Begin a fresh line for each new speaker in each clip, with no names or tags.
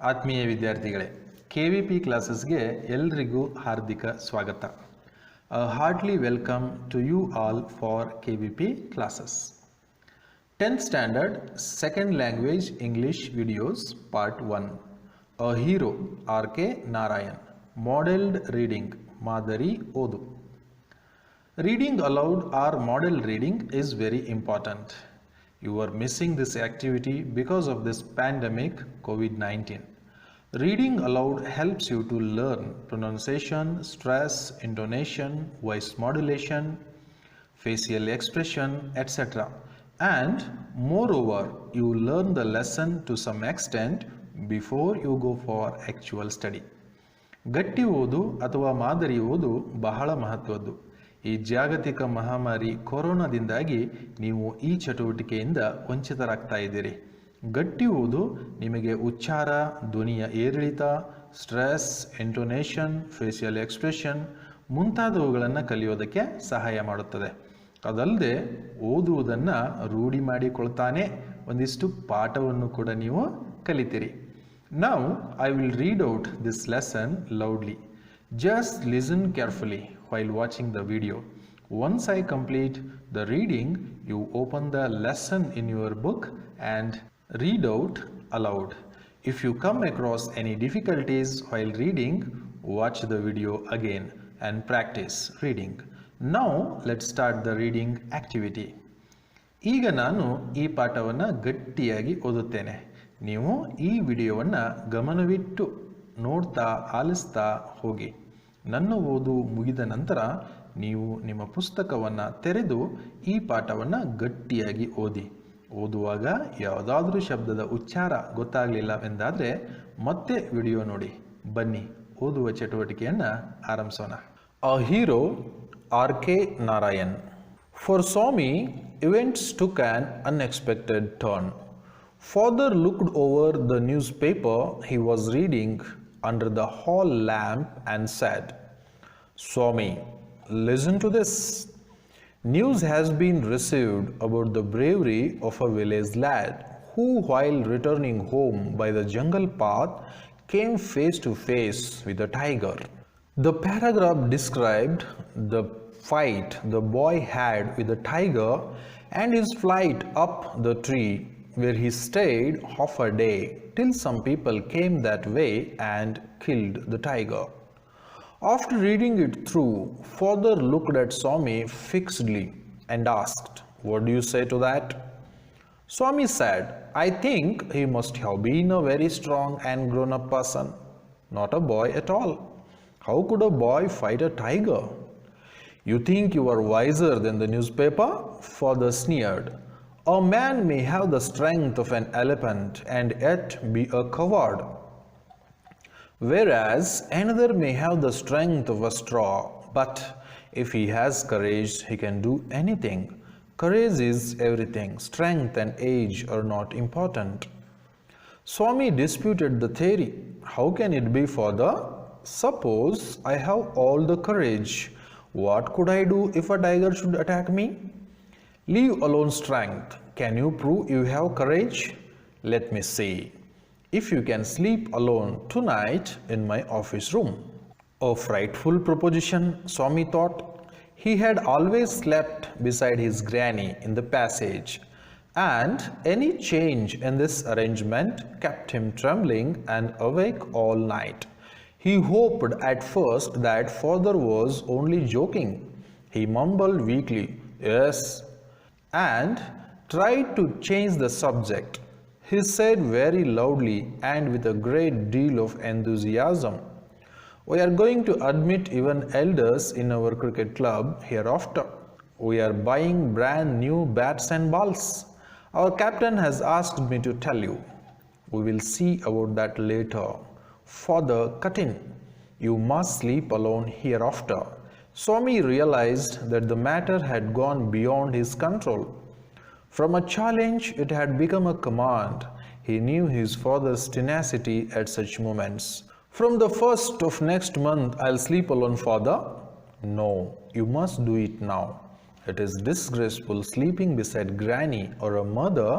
ಆತ್ಮೀಯ ವಿದ್ಯಾರ್ಥಿಗಳೇ, KVP ಕ್ಲಾಸಸ್ಗೆ ಎಲ್ರಿಗೂ ಹಾರ್ದಿಕ ಸ್ವಾಗತ. Heartily welcome to you all for KVP classes. 10th Standard Second Language English Videos Part 1. A Hero R.K. Narayan. Modeled Reading Madari Odu. Reading aloud or model reading is very important. You are missing this activity because of this pandemic COVID-19. Reading aloud helps you to learn pronunciation, stress, intonation, voice modulation, facial expression, etc. And moreover, you learn the lesson to some extent before you go for actual study. ಗಟ್ಟಿ ಓದು ಅಥವಾ ಮಾದರಿ ಓದು ಬಹಳ ಮಹತ್ವದ್ದು. ಈ ಜಾಗತಿಕ ಮಹಾಮಾರಿ ಕೊರೋನಾದಿಂದಾಗಿ ನೀವು ಈ ಚಟುವಟಿಕೆಯಿಂದ ವಂಚಿತರಾಗ್ತಾ ಇದ್ದೀರಿ. ಗಟ್ಟಿ ಓದು ನಿಮಗೆ ಉಚ್ಚಾರ, ಧ್ವನಿಯ ಏರಿಳಿತ, ಸ್ಟ್ರೆಸ್, ಇಂಟೋನೇಷನ್, ಫೇಶಿಯಲ್ ಎಕ್ಸ್ಪ್ರೆಷನ್ ಮುಂತಾದವುಗಳನ್ನು ಕಲಿಯೋದಕ್ಕೆ ಸಹಾಯ ಮಾಡುತ್ತದೆ. ಅದಲ್ಲದೆ ಓದುವುದನ್ನು ರೂಢಿ ಮಾಡಿಕೊಳ್ತಾನೆ ಒಂದಿಷ್ಟು ಪಾಠವನ್ನು ಕೂಡ ನೀವು ಕಲಿತೀರಿ. Now I will read out this lesson loudly. Just listen carefully while watching the video. Once I complete the reading, you open the lesson in your book and read out aloud. If you come across any difficulties while reading, watch the video again and practice reading. Now let's start the reading activity. ಈಗ ನಾನು ಈ ಪಾಠವನ್ನು ಗಟ್ಟಿಯಾಗಿ ಓದುತ್ತೇನೆ. ನೀವು ಈ ವಿಡಿಯೋವನ್ನು ಗಮನವಿಟ್ಟು ನೋಡ್ತಾ ಆಲಿಸ್ತಾ ಹೋಗಿ. ನನ್ನ ಓದು ಮುಗಿದ ನಂತರ ನೀವು ನಿಮ್ಮ ಪುಸ್ತಕವನ್ನು ತೆರೆದು ಈ ಪಾಠವನ್ನು ಗಟ್ಟಿಯಾಗಿ ಓದಿ. ಓದುವಾಗ ಯಾವುದಾದ್ರೂ ಶಬ್ದದ ಉಚ್ಚಾರ ಗೊತ್ತಾಗಲಿಲ್ಲ ಎಂದಾದರೆ ಮತ್ತೆ ವಿಡಿಯೋ ನೋಡಿ. ಬನ್ನಿ ಓದುವ ಚಟುವಟಿಕೆಯನ್ನು ಆರಂಭಿಸೋಣ. A hero R.K. Narayan. For Swami, events took an unexpected turn. Father looked over the newspaper he was reading under the hall lamp and said, "Swami, listen to this. News has been received about the bravery of a village lad who, while returning home by the jungle path, came face to face with a tiger." The paragraph described the fight the boy had with the tiger and his flight up the tree, where he stayed half a day till some people came that way and killed the tiger. After reading it through, Father looked at Swami fixedly and asked, "What do you say to that?" Swami said, "I think he must have been a very strong and grown-up person, not a boy at all. How could a boy fight a tiger?" "You think you are wiser than the newspaper?" Father sneered. "A man may have the strength of an elephant and yet be a coward, whereas another may have the strength of a straw. But if he has courage, he can do anything. Courage is everything. Strength and age are not important." Swami disputed the theory. "How can it be, Father? Suppose I have all the courage. What could I do if a tiger should attack me?" "Leave alone strength. Can you prove you have courage? Let me see. If you can sleep alone tonight in my office room." A frightful proposition, Swami thought. He had always slept beside his granny in the passage, and any change in this arrangement kept him trembling and awake all night. He hoped at first that Father was only joking. He mumbled weakly, "Yes," and tried to change the subject. He said very loudly and with a great deal of enthusiasm, "We are going to admit even elders in our cricket club hereafter. We are buying brand new bats and balls. Our captain has asked me to tell you. We will see about that later." Father cut in, "You must sleep alone hereafter." Swami realized that the matter had gone beyond his control. From a challenge, it had become a command. He knew his father's tenacity at such moments. "From the 1st of next month, I'll sleep alone, Father." "No, you must do it now. It is disgraceful sleeping beside granny or a mother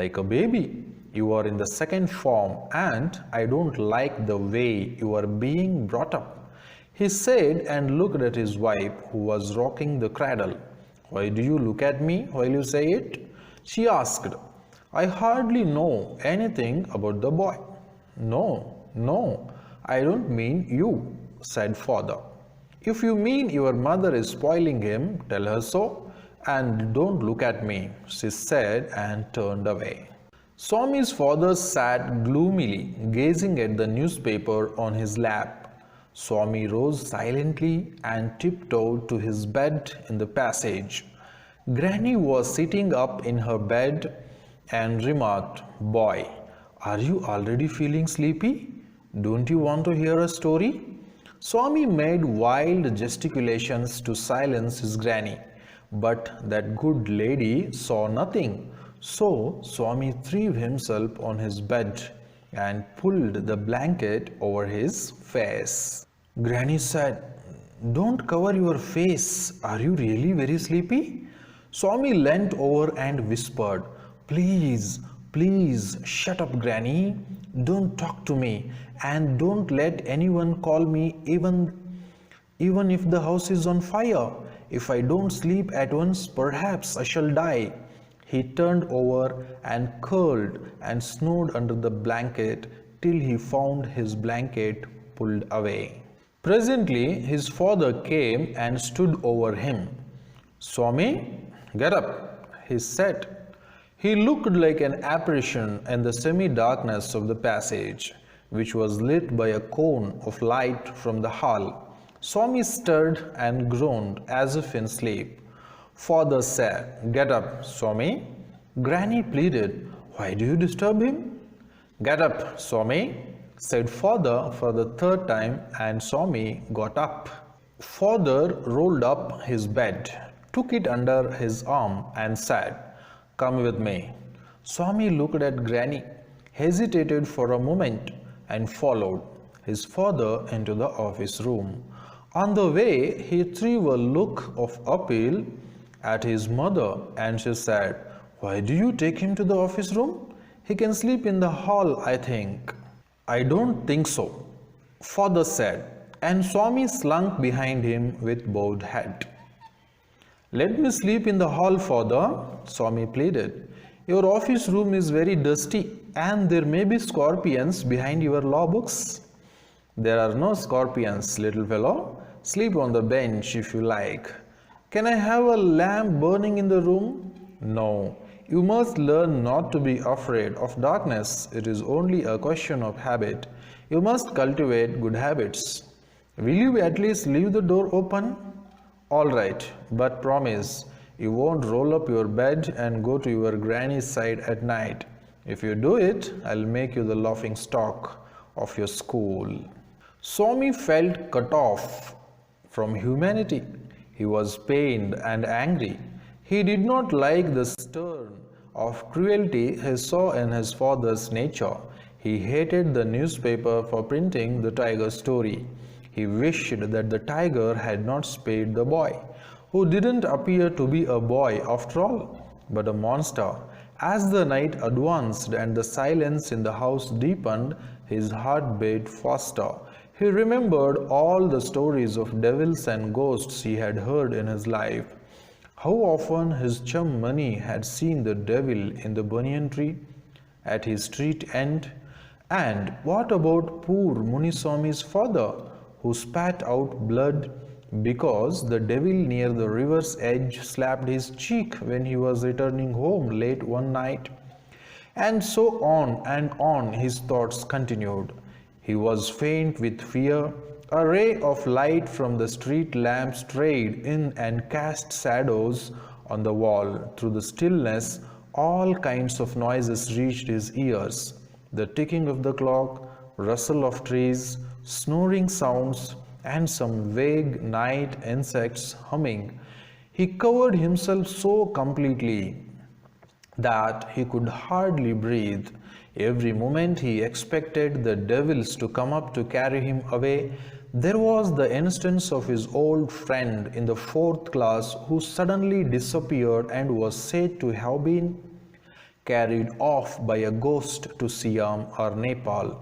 like a baby. You are in the second form and I don't like the way you are being brought up, he said and looked at his wife who was rocking the cradle. Why do you look at me while you say it? She asked. I hardly know anything about the boy. No, I don't mean you, said father. If you mean your mother is spoiling him, tell her so, and don't look at me, she said and turned away. Swami's father sat gloomily, gazing at the newspaper on his lap. Swami rose silently and tiptoed to his bed in the passage. Granny was sitting up in her bed and remarked, Boy, are you already feeling sleepy? Don't you want to hear a story? Swami made wild gesticulations to silence his granny, but that good lady saw nothing. So Swami threw himself on his bed and pulled the blanket over his face. Granny said, Don't cover your face. Are you really very sleepy? Swami leant over and whispered, Please, shut up, Granny. Don't talk to me and don't let anyone call me even if the house is on fire. If I don't sleep at once, perhaps I shall die. He turned over and curled and snored under the blanket till he found his blanket pulled away. Presently, his father came and stood over him. Swami, get up, he said. He looked like an apparition in the semi-darkness of the passage, which was lit by a cone of light from the hall. Swami stirred and groaned as if in sleep. Father said, Get up, Swami. Granny pleaded, Why do you disturb him? Get up, Swami, said father for the third time, and Swami got up. Father rolled up his bed, took it under his arm and said, Come with me. Swami looked at Granny, hesitated for a moment and followed his father into the office room. On the way, he threw a look of appeal at his mother and she said, Why do you take him to the office room? He can sleep in the hall, I think. I don't think so, father said, and Swami slunk behind him with bowed head. Let me sleep in the hall, father, Swami pleaded. Your office room is very dusty and there may be scorpions behind your law books. There are no scorpions, little fellow. Sleep on the bench if you like. Can I have a lamp burning in the room? No. You must learn not to be afraid of darkness. It is only a question of habit. You must cultivate good habits. Will you at least leave the door open? All right, but promise you won't roll up your bed and go to your granny's side at night. If you do it, I'll make you the laughing stock of your school. Swami felt cut off from humanity. He was pained and angry. He did not like the stern of cruelty he saw in his father's nature. He hated the newspaper for printing the tiger story. He wished that the tiger had not spared the boy, who didn't appear to be a boy after all, but a monster. As the night advanced and the silence in the house deepened, his heart beat faster. He remembered all the stories of devils and ghosts he had heard in his life. How often his chum Mani had seen the devil in the banyan tree at his street end. And what about poor Muniswami's father, who spat out blood because the devil near the river's edge slapped his cheek when he was returning home late one night? And so on his thoughts continued. He was faint with fear. A ray of light from the street lamp strayed in and cast shadows on the wall. Through the stillness, all kinds of noises reached his ears. The ticking of the clock, rustle of trees, snoring sounds, and some vague night insects humming. He covered himself so completely that he could hardly breathe. Every moment he expected the devils to come up to carry him away. There was the instance of his old friend in the 4th class who suddenly disappeared and was said to have been carried off by a ghost to Siam or Nepal.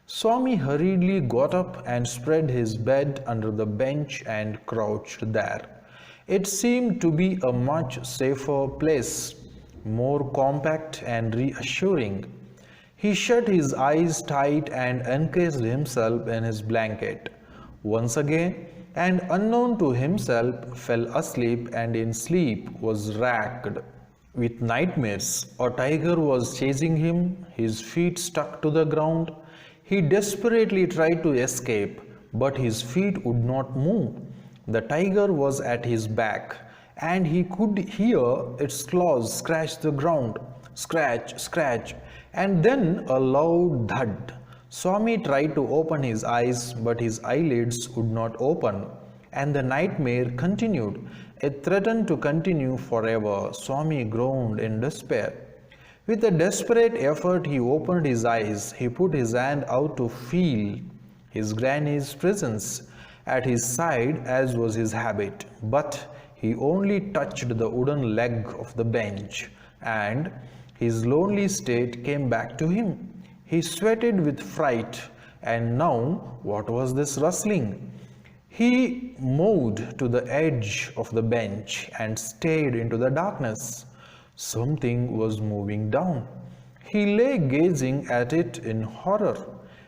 Swami hurriedly got up and spread his bed under the bench and crouched there. It seemed to be a much safer place, more compact and reassuring. He shut his eyes tight and encased himself in his blanket. Once again, and unknown to himself, fell asleep and in sleep was racked with nightmares. A tiger was chasing him, his feet stuck to the ground. He desperately tried to escape, but his feet would not move. The tiger was at his back, and he could hear its claws scratch the ground. Scratch, scratch, and then a loud thud. Swami tried to open his eyes, but his eyelids would not open, and the nightmare continued. It threatened to continue forever. Swami groaned in despair. With a desperate effort, he opened his eyes. He put his hand out to feel his granny's presence at his side, as was his habit, but he only touched the wooden leg of the bench, and his lonely state came back to him. He sweated with fright, and now what was this rustling? He moved to the edge of the bench and stared into the darkness. Something was moving down. He lay gazing at it in horror.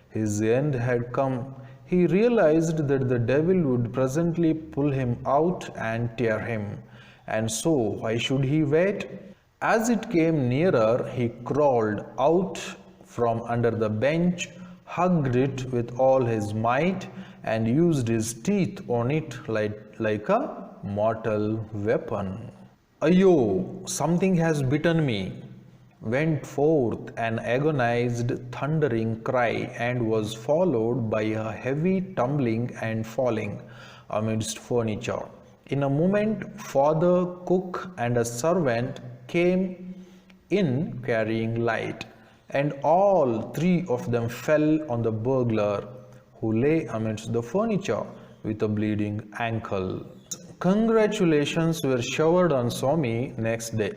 His end had come. He realized that the devil would presently pull him out and tear him, and so why should he wait? As it came nearer, he crawled out from under the bench, hugged it with all his might, and used his teeth on it like a mortal weapon. Ayo, something has bitten me, went forth an agonized, thundering cry, and was followed by a heavy tumbling and falling amidst furniture. In a moment, father, cook, and a servant came in carrying light, and all three of them fell on the burglar, who lay amidst the furniture with a bleeding ankle. Congratulations were showered on Swami next day.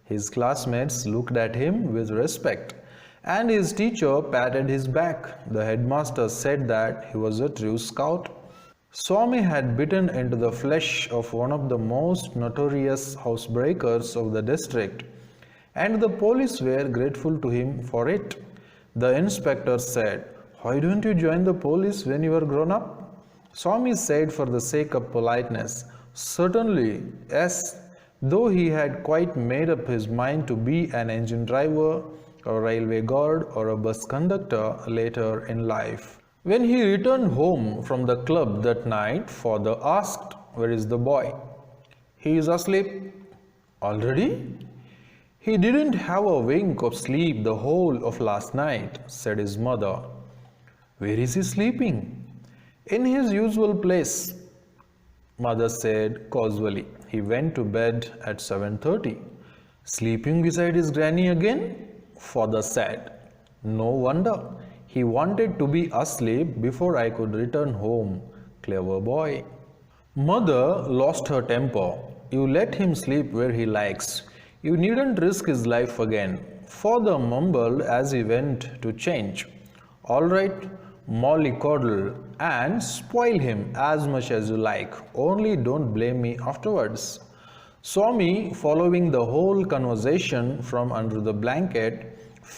His classmates looked at him with respect, and his teacher patted his back. The headmaster said that he was a true scout. Swami had bitten into the flesh of one of the most notorious housebreakers of the district, and the police were grateful to him for it. The inspector said, "Why don't you join the police when you are grown up?" Swami said for the sake of politeness, "Certainly, yes," though he had quite made up his mind to be an engine driver, a railway guard, or a bus conductor later in life. When he returned home from the club that night, father asked, "Where is the boy?" "He is asleep." "Already?" "He didn't have a wink of sleep the whole of last night," said his mother. "Where is he sleeping?" "In his usual place," mother said casually. "He went to bed at 7:30. "Sleeping beside his granny again?" father said. "No wonder. He wanted to be asleep before I could return home. Clever boy." Mother lost her temper. "You let him sleep where he likes. You needn't risk his life again." Father mumbled as he went to change. "All right, mollycoddle and spoil him as much as you like. Only don't blame me afterwards." Swami, following the whole conversation from under the blanket,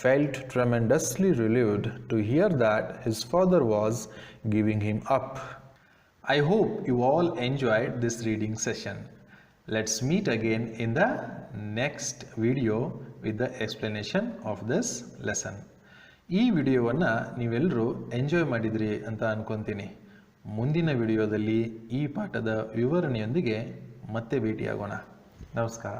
felt tremendously relieved to hear that his father was giving him up. I hope you all enjoyed this reading session. Let's meet again in the next video with the explanation of this lesson. ಈ ವಿಡಿಯೋವನ್ನು ನೀವೆಲ್ಲರೂ enjoy ಮಾಡಿದ್ರಿ ಅಂತ ಅನ್ಕೊಂತೀನಿ. ಮುಂದಿನ ವಿಡಿಯೋದಲ್ಲಿ ಈ ಪಾಠದ ವಿವರಣೆಯೊಂದಿಗೆ ಮತ್ತೆ ಭೇಟಿಯಾಗೋಣ. ನಮಸ್ಕಾರ.